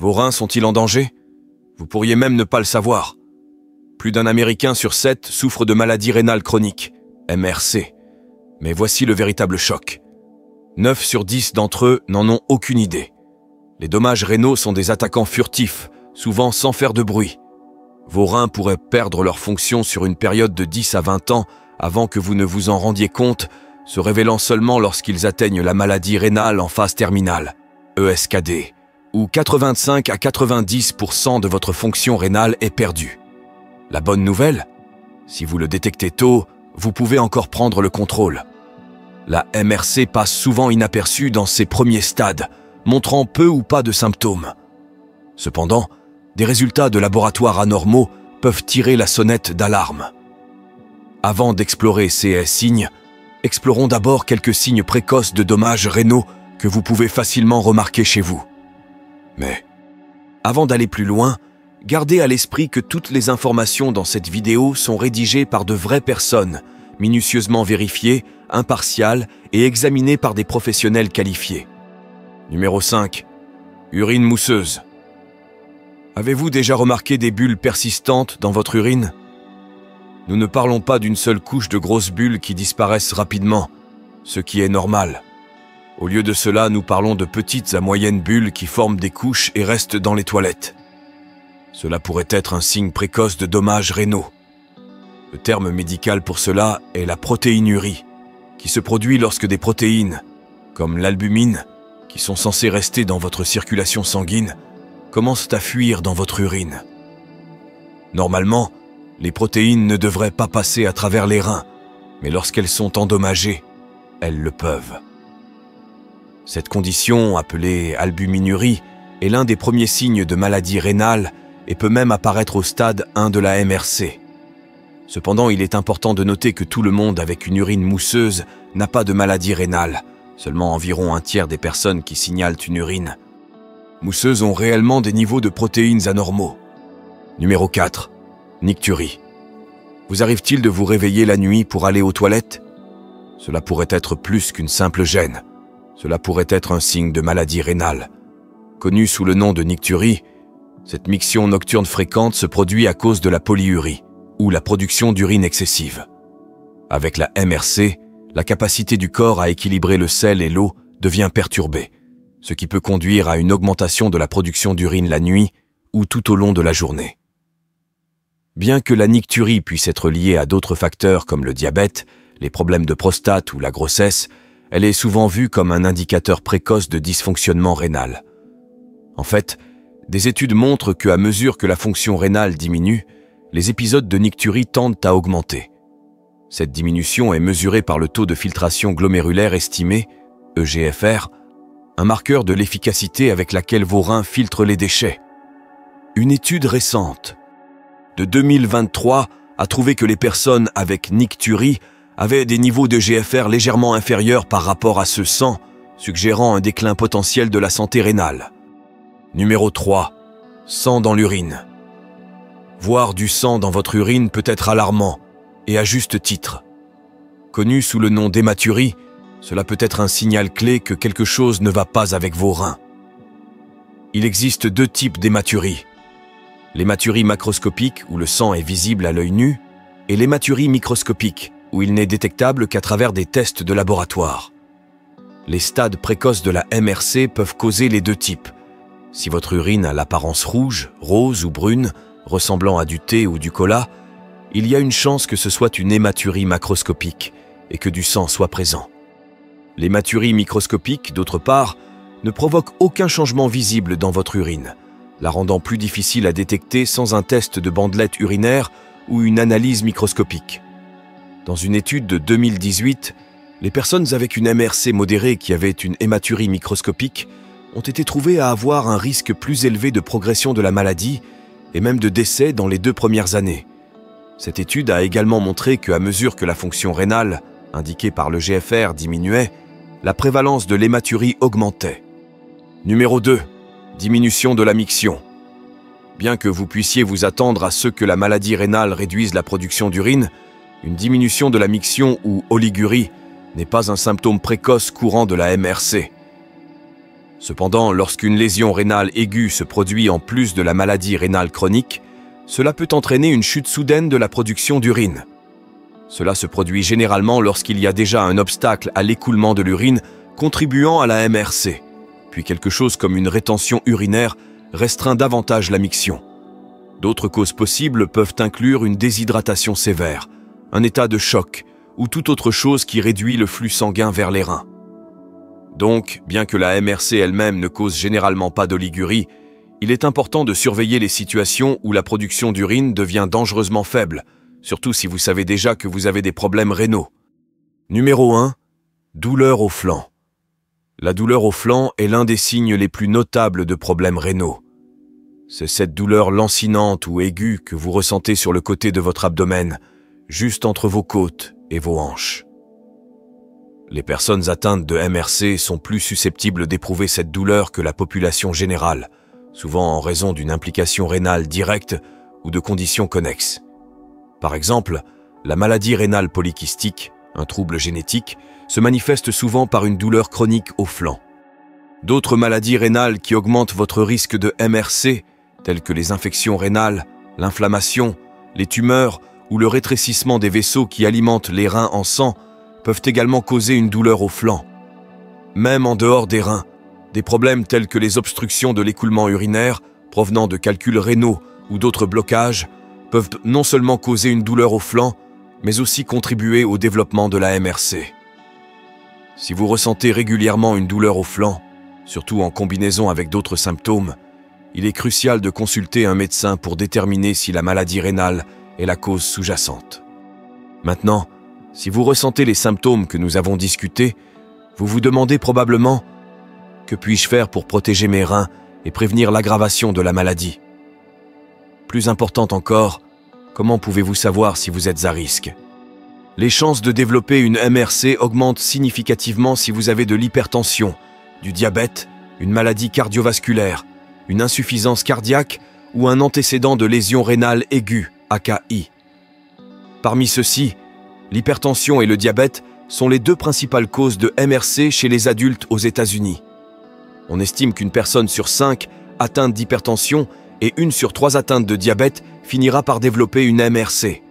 Vos reins sont-ils en danger? Vous pourriez même ne pas le savoir. Plus d'un Américain sur 7 souffre de maladie rénale chronique, MRC. Mais voici le véritable choc. 9 sur 10 d'entre eux n'en ont aucune idée. Les dommages rénaux sont des attaquants furtifs, souvent sans faire de bruit. Vos reins pourraient perdre leur fonction sur une période de 10 à 20 ans avant que vous ne vous en rendiez compte, se révélant seulement lorsqu'ils atteignent la maladie rénale en phase terminale, ESKD, où 85 à 90% de votre fonction rénale est perdue. La bonne nouvelle, si vous le détectez tôt, vous pouvez encore prendre le contrôle. La MRC passe souvent inaperçue dans ses premiers stades, montrant peu ou pas de symptômes. Cependant, des résultats de laboratoire anormaux peuvent tirer la sonnette d'alarme. Avant d'explorer ces signes, explorons d'abord quelques signes précoces de dommages rénaux que vous pouvez facilement remarquer chez vous. Mais, avant d'aller plus loin, gardez à l'esprit que toutes les informations dans cette vidéo sont rédigées par de vraies personnes, minutieusement vérifiées, impartiales et examinées par des professionnels qualifiés. Numéro 5. Urine mousseuse. Avez-vous déjà remarqué des bulles persistantes dans votre urine? Nous ne parlons pas d'une seule couche de grosses bulles qui disparaissent rapidement, ce qui est normal. Au lieu de cela, nous parlons de petites à moyennes bulles qui forment des couches et restent dans les toilettes. Cela pourrait être un signe précoce de dommages rénaux. Le terme médical pour cela est la protéinurie, qui se produit lorsque des protéines, comme l'albumine, qui sont censées rester dans votre circulation sanguine, commencent à fuir dans votre urine. Normalement, les protéines ne devraient pas passer à travers les reins, mais lorsqu'elles sont endommagées, elles le peuvent. Cette condition, appelée albuminurie, est l'un des premiers signes de maladie rénale et peut même apparaître au stade 1 de la MRC. Cependant, il est important de noter que tout le monde avec une urine mousseuse n'a pas de maladie rénale. Seulement environ un tiers des personnes qui signalent une urine mousseuse ont réellement des niveaux de protéines anormaux. Numéro 4. Nicturie. Vous arrive-t-il de vous réveiller la nuit pour aller aux toilettes? Cela pourrait être plus qu'une simple gêne. Cela pourrait être un signe de maladie rénale. Connue sous le nom de nicturie, cette miction nocturne fréquente se produit à cause de la polyurie, ou la production d'urine excessive. Avec la MRC, la capacité du corps à équilibrer le sel et l'eau devient perturbée, ce qui peut conduire à une augmentation de la production d'urine la nuit ou tout au long de la journée. Bien que la nicturie puisse être liée à d'autres facteurs comme le diabète, les problèmes de prostate ou la grossesse, elle est souvent vue comme un indicateur précoce de dysfonctionnement rénal. En fait, des études montrent qu'à mesure que la fonction rénale diminue, les épisodes de nicturie tendent à augmenter. Cette diminution est mesurée par le taux de filtration glomérulaire estimé, EGFR, un marqueur de l'efficacité avec laquelle vos reins filtrent les déchets. Une étude récente de 2023 a trouvé que les personnes avec nicturie avaient des niveaux de GFR légèrement inférieurs par rapport à ceux sans, suggérant un déclin potentiel de la santé rénale. Numéro 3. Sang dans l'urine. Voir du sang dans votre urine peut être alarmant, et à juste titre. Connu sous le nom d'hématurie, cela peut être un signal clé que quelque chose ne va pas avec vos reins. Il existe 2 types d'hématurie. L'hématurie macroscopique, où le sang est visible à l'œil nu, et l'hématurie microscopique, où il n'est détectable qu'à travers des tests de laboratoire. Les stades précoces de la MRC peuvent causer les 2 types. Si votre urine a l'apparence rouge, rose ou brune, ressemblant à du thé ou du cola, il y a une chance que ce soit une hématurie macroscopique et que du sang soit présent. L'hématurie microscopique, d'autre part, ne provoque aucun changement visible dans votre urine, la rendant plus difficile à détecter sans un test de bandelette urinaire ou une analyse microscopique. Dans une étude de 2018, les personnes avec une MRC modérée qui avaient une hématurie microscopique ont été trouvées à avoir un risque plus élevé de progression de la maladie et même de décès dans les 2 premières années. Cette étude a également montré qu'à mesure que la fonction rénale, indiquée par le GFR, diminuait, la prévalence de l'hématurie augmentait. Numéro 2. Diminution de la miction. Bien que vous puissiez vous attendre à ce que la maladie rénale réduise la production d'urine, une diminution de la miction ou oligurie n'est pas un symptôme précoce courant de la MRC. Cependant, lorsqu'une lésion rénale aiguë se produit en plus de la maladie rénale chronique, cela peut entraîner une chute soudaine de la production d'urine. Cela se produit généralement lorsqu'il y a déjà un obstacle à l'écoulement de l'urine contribuant à la MRC, puis quelque chose comme une rétention urinaire restreint davantage la miction. D'autres causes possibles peuvent inclure une déshydratation sévère, un état de choc ou toute autre chose qui réduit le flux sanguin vers les reins. Donc, bien que la MRC elle-même ne cause généralement pas d'oligurie, il est important de surveiller les situations où la production d'urine devient dangereusement faible, surtout si vous savez déjà que vous avez des problèmes rénaux. Numéro 1. Douleur au flanc. La douleur au flanc est l'un des signes les plus notables de problèmes rénaux. C'est cette douleur lancinante ou aiguë que vous ressentez sur le côté de votre abdomen, juste entre vos côtes et vos hanches. Les personnes atteintes de MRC sont plus susceptibles d'éprouver cette douleur que la population générale, souvent en raison d'une implication rénale directe ou de conditions connexes. Par exemple, la maladie rénale polykystique, un trouble génétique, se manifeste souvent par une douleur chronique au flanc. D'autres maladies rénales qui augmentent votre risque de MRC, telles que les infections rénales, l'inflammation, les tumeurs ou le rétrécissement des vaisseaux qui alimentent les reins en sang, peuvent également causer une douleur au flanc. Même en dehors des reins, des problèmes tels que les obstructions de l'écoulement urinaire, provenant de calculs rénaux ou d'autres blocages, peuvent non seulement causer une douleur au flanc, mais aussi contribuer au développement de la MRC. Si vous ressentez régulièrement une douleur au flanc, surtout en combinaison avec d'autres symptômes, il est crucial de consulter un médecin pour déterminer si la maladie rénale est la cause sous-jacente. Maintenant, si vous ressentez les symptômes que nous avons discutés, vous vous demandez probablement « Que puis-je faire pour protéger mes reins et prévenir l'aggravation de la maladie ?» Plus important encore, comment pouvez-vous savoir si vous êtes à risque? Les chances de développer une MRC augmentent significativement si vous avez de l'hypertension, du diabète, une maladie cardiovasculaire, une insuffisance cardiaque ou un antécédent de lésion rénale aiguë, AKI. Parmi ceux-ci, l'hypertension et le diabète sont les deux principales causes de MRC chez les adultes aux États-Unis. On estime qu'une personne sur 5 atteinte d'hypertension et 1 sur 3 atteintes de diabète finira par développer une MRC.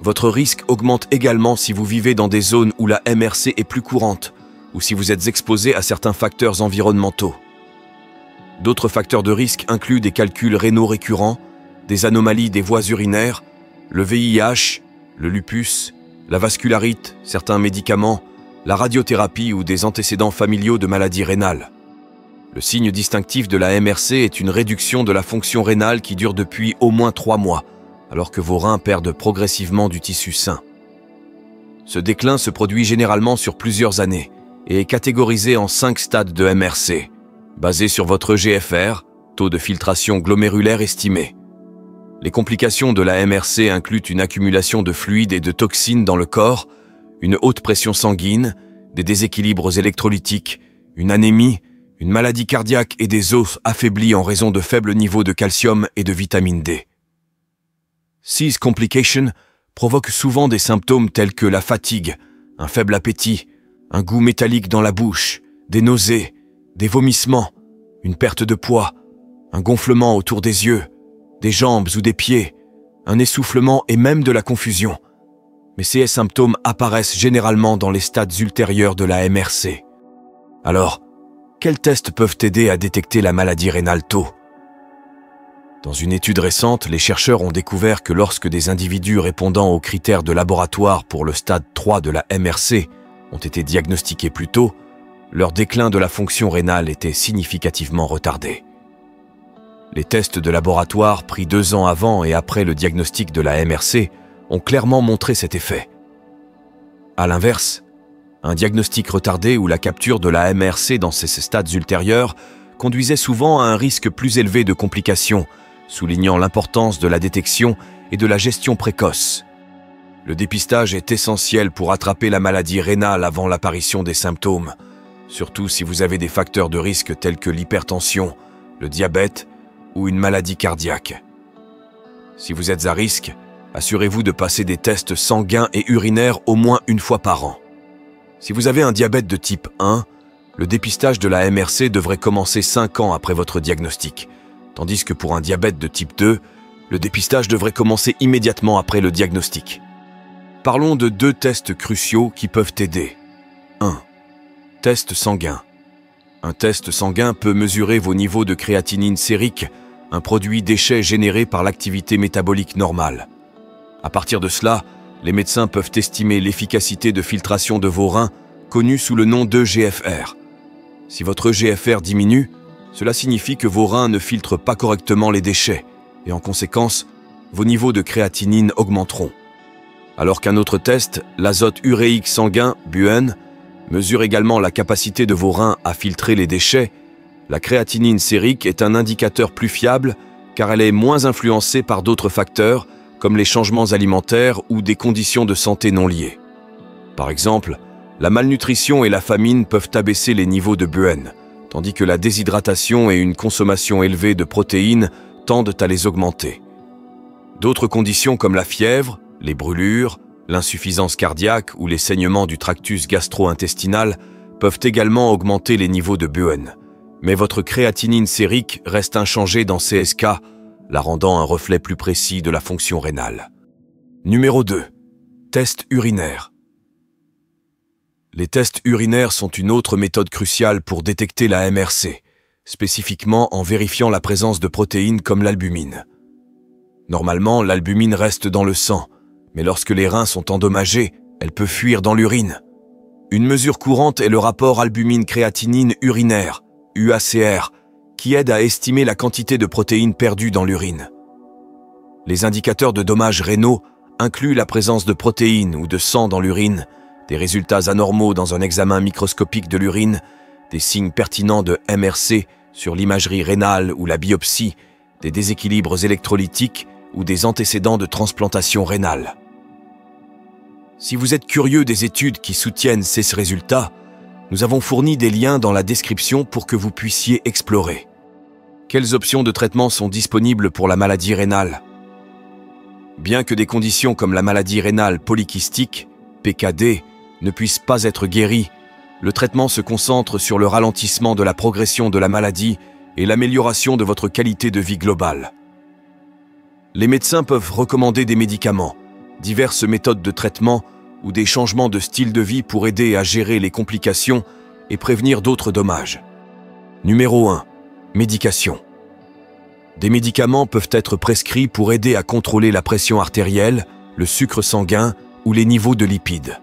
Votre risque augmente également si vous vivez dans des zones où la MRC est plus courante ou si vous êtes exposé à certains facteurs environnementaux. D'autres facteurs de risque incluent des calculs rénaux récurrents, des anomalies des voies urinaires, le VIH, le lupus, la vascularite, certains médicaments, la radiothérapie ou des antécédents familiaux de maladies rénales. Le signe distinctif de la MRC est une réduction de la fonction rénale qui dure depuis au moins 3 mois, alors que vos reins perdent progressivement du tissu sain. Ce déclin se produit généralement sur plusieurs années et est catégorisé en 5 stades de MRC, basés sur votre GFR, taux de filtration glomérulaire estimé. Les complications de la MRC incluent une accumulation de fluides et de toxines dans le corps, une haute pression sanguine, des déséquilibres électrolytiques, une anémie, une maladie cardiaque et des os affaiblis en raison de faibles niveaux de calcium et de vitamine D. Ces complications provoquent souvent des symptômes tels que la fatigue, un faible appétit, un goût métallique dans la bouche, des nausées, des vomissements, une perte de poids, un gonflement autour des yeux, des jambes ou des pieds, un essoufflement et même de la confusion. Mais ces symptômes apparaissent généralement dans les stades ultérieurs de la MRC. Alors, quels tests peuvent aider à détecter la maladie rénale tôt? Dans une étude récente, les chercheurs ont découvert que lorsque des individus répondant aux critères de laboratoire pour le stade 3 de la MRC ont été diagnostiqués plus tôt, leur déclin de la fonction rénale était significativement retardé. Les tests de laboratoire pris 2 ans avant et après le diagnostic de la MRC ont clairement montré cet effet. À l'inverse, un diagnostic retardé ou la capture de la MRC dans ces stades ultérieurs conduisait souvent à un risque plus élevé de complications, soulignant l'importance de la détection et de la gestion précoce. Le dépistage est essentiel pour attraper la maladie rénale avant l'apparition des symptômes, surtout si vous avez des facteurs de risque tels que l'hypertension, le diabète ou une maladie cardiaque. Si vous êtes à risque, assurez-vous de passer des tests sanguins et urinaires au moins 1 fois par an. Si vous avez un diabète de type 1, Le dépistage de la MRC devrait commencer 5 ans après votre diagnostic, tandis que pour un diabète de type 2, le dépistage devrait commencer immédiatement après le diagnostic. Parlons de 2 tests cruciaux qui peuvent aider. 1. Test sanguin. Un test sanguin peut mesurer vos niveaux de créatinine sérique, un produit déchet généré par l'activité métabolique normale. À partir de cela, les médecins peuvent estimer l'efficacité de filtration de vos reins, connue sous le nom d'EGFR. Si votre EGFR diminue, cela signifie que vos reins ne filtrent pas correctement les déchets, et en conséquence, vos niveaux de créatinine augmenteront. Alors qu'un autre test, l'azote uréique sanguin, BUN, mesure également la capacité de vos reins à filtrer les déchets, la créatinine sérique est un indicateur plus fiable car elle est moins influencée par d'autres facteurs comme les changements alimentaires ou des conditions de santé non liées. Par exemple, la malnutrition et la famine peuvent abaisser les niveaux de BUN, tandis que la déshydratation et une consommation élevée de protéines tendent à les augmenter. D'autres conditions comme la fièvre, les brûlures, l'insuffisance cardiaque ou les saignements du tractus gastro-intestinal peuvent également augmenter les niveaux de BUN. Mais votre créatinine sérique reste inchangée dans CSK, la rendant un reflet plus précis de la fonction rénale. Numéro 2. Test urinaire. Les tests urinaires sont une autre méthode cruciale pour détecter la MRC, spécifiquement en vérifiant la présence de protéines comme l'albumine. Normalement, l'albumine reste dans le sang, mais lorsque les reins sont endommagés, elle peut fuir dans l'urine. Une mesure courante est le rapport albumine-créatinine urinaire, UACR, qui aide à estimer la quantité de protéines perdues dans l'urine. Les indicateurs de dommages rénaux incluent la présence de protéines ou de sang dans l'urine, des résultats anormaux dans un examen microscopique de l'urine, des signes pertinents de MRC sur l'imagerie rénale ou la biopsie, des déséquilibres électrolytiques ou des antécédents de transplantation rénale. Si vous êtes curieux des études qui soutiennent ces résultats, nous avons fourni des liens dans la description pour que vous puissiez explorer. Quelles options de traitement sont disponibles pour la maladie rénale? Bien que des conditions comme la maladie rénale polykystique, PKD, ne puissent pas être guéries, le traitement se concentre sur le ralentissement de la progression de la maladie et l'amélioration de votre qualité de vie globale. Les médecins peuvent recommander des médicaments, diverses méthodes de traitement ou des changements de style de vie pour aider à gérer les complications et prévenir d'autres dommages. Numéro 1. Médication. Des médicaments peuvent être prescrits pour aider à contrôler la pression artérielle, le sucre sanguin ou les niveaux de lipides.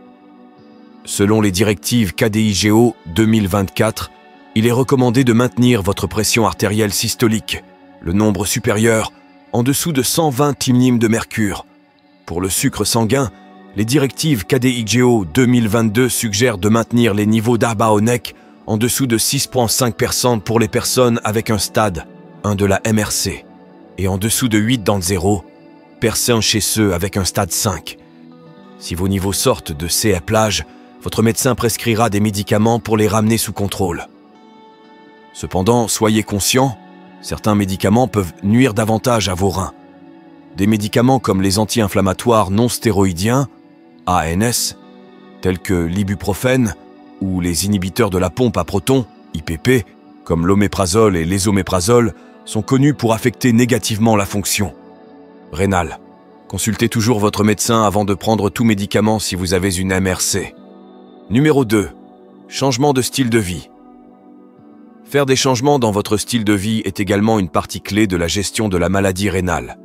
Selon les directives KDIGO 2024, il est recommandé de maintenir votre pression artérielle systolique, le nombre supérieur, en dessous de 120 mmHg de mercure. Pour le sucre sanguin, les directives KDIGO 2022 suggèrent de maintenir les niveaux d'HbA1c en dessous de 6,5% pour les personnes avec un stade 1 de la MRC et en dessous de 8 dans le 0% chez ceux avec un stade 5. Si vos niveaux sortent de ces plages, votre médecin prescrira des médicaments pour les ramener sous contrôle. Cependant, soyez conscient, certains médicaments peuvent nuire davantage à vos reins. Des médicaments comme les anti-inflammatoires non stéroïdiens, ANS, tels que l'ibuprofène ou les inhibiteurs de la pompe à protons, IPP, comme l'oméprazole et l'esoméprazole, sont connus pour affecter négativement la fonction rénale. Consultez toujours votre médecin avant de prendre tout médicament si vous avez une MRC. Numéro 2. Changement de style de vie. Faire des changements dans votre style de vie est également une partie clé de la gestion de la maladie rénale.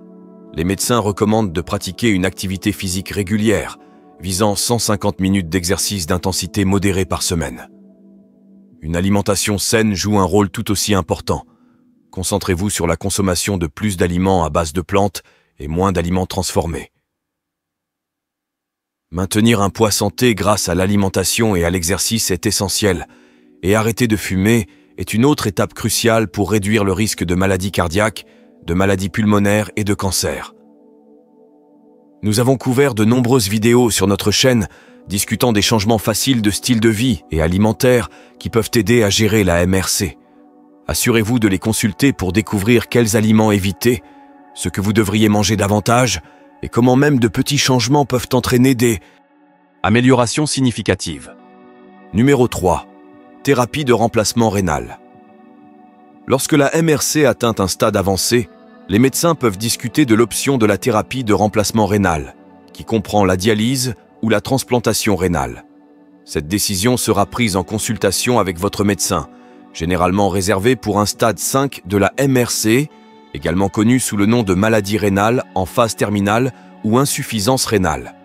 Les médecins recommandent de pratiquer une activité physique régulière, visant 150 minutes d'exercice d'intensité modérée par semaine. Une alimentation saine joue un rôle tout aussi important. Concentrez-vous sur la consommation de plus d'aliments à base de plantes et moins d'aliments transformés. Maintenir un poids santé grâce à l'alimentation et à l'exercice est essentiel, et arrêter de fumer est une autre étape cruciale pour réduire le risque de maladies cardiaques, de maladies pulmonaires et de cancer. Nous avons couvert de nombreuses vidéos sur notre chaîne discutant des changements faciles de style de vie et alimentaire qui peuvent aider à gérer la MRC. Assurez-vous de les consulter pour découvrir quels aliments éviter, ce que vous devriez manger davantage et comment même de petits changements peuvent entraîner des améliorations significatives. Numéro 3. Thérapie de remplacement rénal. Lorsque la MRC atteint un stade avancé, les médecins peuvent discuter de l'option de la thérapie de remplacement rénal, qui comprend la dialyse ou la transplantation rénale. Cette décision sera prise en consultation avec votre médecin, généralement réservée pour un stade 5 de la MRC, également connu sous le nom de maladie rénale en phase terminale ou insuffisance rénale.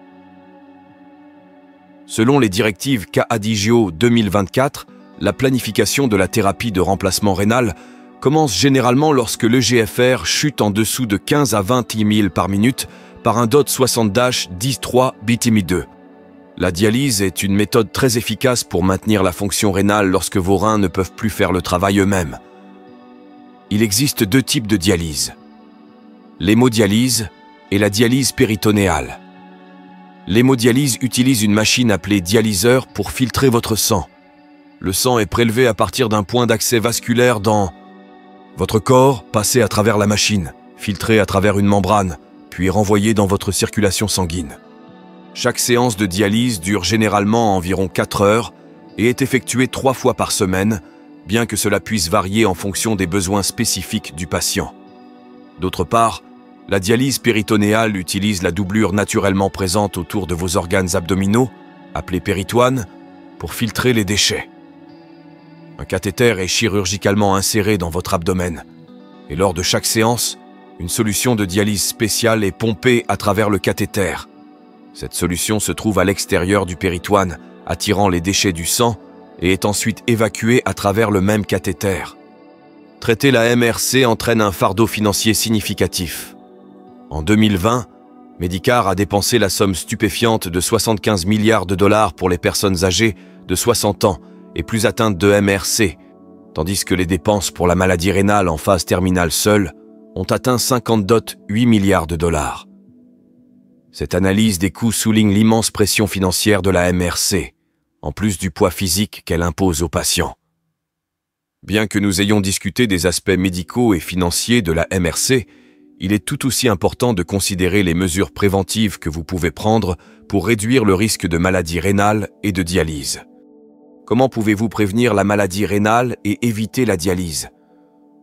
Selon les directives KADIGIO 2024, la planification de la thérapie de remplacement rénal commence généralement lorsque l'EGFR chute en dessous de 15 à 20 ml par minute par un DOT 60-10-3 BTMI2. La dialyse est une méthode très efficace pour maintenir la fonction rénale lorsque vos reins ne peuvent plus faire le travail eux-mêmes. Il existe deux types de dialyse, l'hémodialyse et la dialyse péritonéale. L'hémodialyse utilise une machine appelée dialyseur pour filtrer votre sang. Le sang est prélevé à partir d'un point d'accès vasculaire dans votre corps, passé à travers la machine, filtré à travers une membrane, puis renvoyé dans votre circulation sanguine. Chaque séance de dialyse dure généralement environ 4 heures et est effectuée 3 fois par semaine, bien que cela puisse varier en fonction des besoins spécifiques du patient. D'autre part, la dialyse péritonéale utilise la doublure naturellement présente autour de vos organes abdominaux, appelée péritoine, pour filtrer les déchets. Un cathéter est chirurgicalement inséré dans votre abdomen, et lors de chaque séance, une solution de dialyse spéciale est pompée à travers le cathéter. Cette solution se trouve à l'extérieur du péritoine, attirant les déchets du sang, et est ensuite évacuée à travers le même cathéter. Traiter la MRC entraîne un fardeau financier significatif. En 2020, Medicare a dépensé la somme stupéfiante de 75 milliards de dollars pour les personnes âgées de 60 ans et plus atteintes de MRC, tandis que les dépenses pour la maladie rénale en phase terminale seule ont atteint 50,8 milliards de dollars. Cette analyse des coûts souligne l'immense pression financière de la MRC, en plus du poids physique qu'elle impose aux patients. Bien que nous ayons discuté des aspects médicaux et financiers de la MRC, il est tout aussi important de considérer les mesures préventives que vous pouvez prendre pour réduire le risque de maladie rénale et de dialyse. Comment pouvez-vous prévenir la maladie rénale et éviter la dialyse?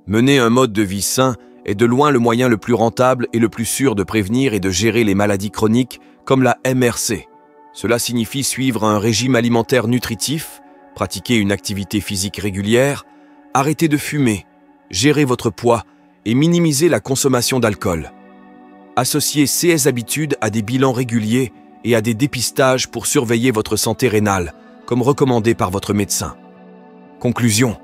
Mener un mode de vie sain est de loin le moyen le plus rentable et le plus sûr de prévenir et de gérer les maladies chroniques comme la MRC. Cela signifie suivre un régime alimentaire nutritif, pratiquer une activité physique régulière, arrêter de fumer, gérer votre poids et minimiser la consommation d'alcool. Associez ces habitudes à des bilans réguliers et à des dépistages pour surveiller votre santé rénale, comme recommandé par votre médecin. Conclusion.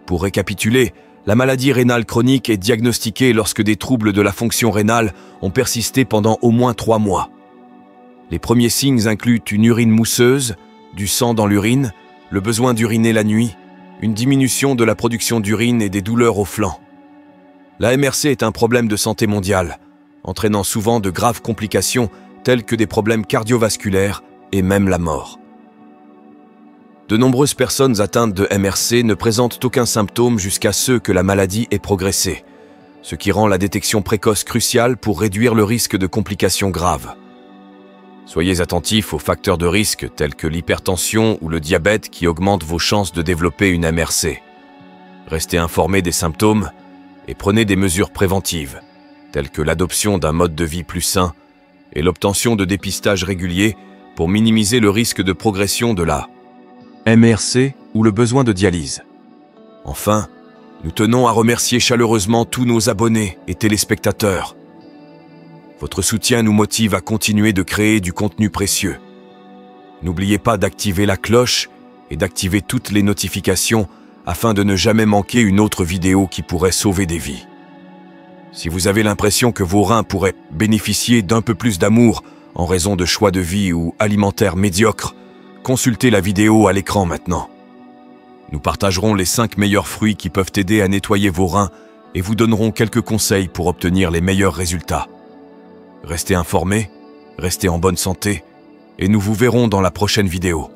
Pour récapituler, la maladie rénale chronique est diagnostiquée lorsque des troubles de la fonction rénale ont persisté pendant au moins 3 mois. Les premiers signes incluent une urine mousseuse, du sang dans l'urine, le besoin d'uriner la nuit, une diminution de la production d'urine et des douleurs aux flancs. La MRC est un problème de santé mondiale, entraînant souvent de graves complications telles que des problèmes cardiovasculaires et même la mort. De nombreuses personnes atteintes de MRC ne présentent aucun symptôme jusqu'à ce que la maladie ait progressé, ce qui rend la détection précoce cruciale pour réduire le risque de complications graves. Soyez attentifs aux facteurs de risque tels que l'hypertension ou le diabète qui augmentent vos chances de développer une MRC. Restez informés des symptômes et prenez des mesures préventives, telles que l'adoption d'un mode de vie plus sain et l'obtention de dépistages réguliers pour minimiser le risque de progression de la MRC ou le besoin de dialyse. Enfin, nous tenons à remercier chaleureusement tous nos abonnés et téléspectateurs. Votre soutien nous motive à continuer de créer du contenu précieux. N'oubliez pas d'activer la cloche et d'activer toutes les notifications afin de ne jamais manquer une autre vidéo qui pourrait sauver des vies. Si vous avez l'impression que vos reins pourraient bénéficier d'un peu plus d'amour en raison de choix de vie ou alimentaires médiocres, consultez la vidéo à l'écran maintenant. Nous partagerons les 5 meilleurs fruits qui peuvent aider à nettoyer vos reins et vous donnerons quelques conseils pour obtenir les meilleurs résultats. Restez informés, restez en bonne santé et nous vous verrons dans la prochaine vidéo.